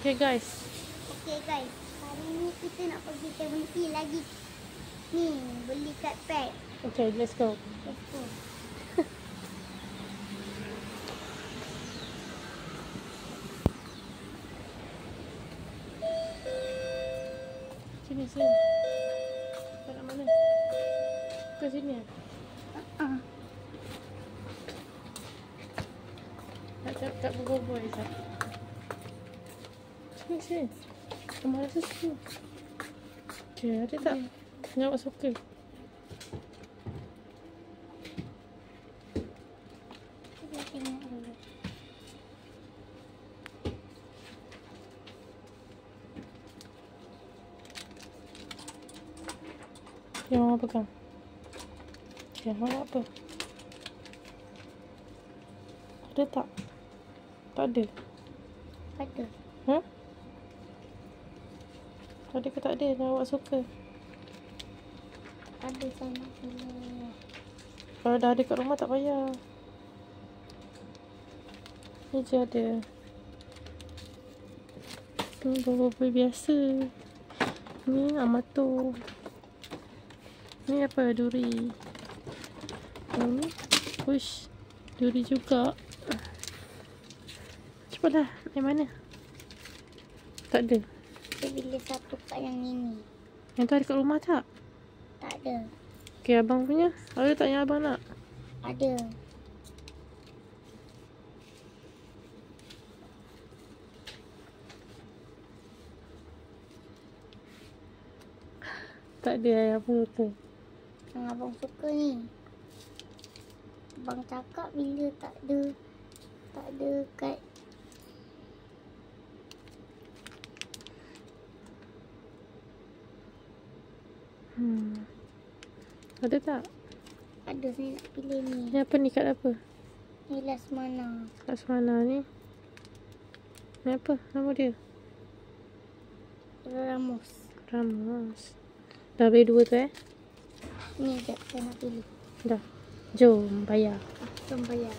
Okay guys. Hari ni kita nak pergi 7 lagi. Ni, beli kat pack. Okay, let's go. Let's go. Sini. Tak nak mana? Ke sini ya? Nak cakap berbual Izzat. Sini. Kamu rasa sini. Okay, ada tak? Nak buat soccer. Kita tengok dulu. Yang Mama pegang. Okay, Mama apa? Ada tak? Tak ada. Ada. Huh? Ada ke tak ada? Nak buat soccer. Ada saya nak pilih. Kalau dah ada kat rumah tak payah. Ni je ada. Ni bubur biasa. Ni amato. Ni apa? Duri. Yang ni push. Duri juga. Cepatlah. Yang mana? Tak ada. Saya pilih satu kat yang ini. Yang tu ada kat rumah tak? Tak ada. Okay, abang punya. Ada tak yang abang nak? Ada. Tak ada yang abang suka. Yang abang suka ni. Abang cakap bila tak ada kat Ada tak? ada. Saya nak pilih ni. Ni apa ni? Kat apa? Ni Lasmana. Kat mana ni? Ni apa? Nama dia? Ramos. Ramos. Dah beli 2 tu Ni je saya nak pilih. Dah. Jom bayar. Jom bayar.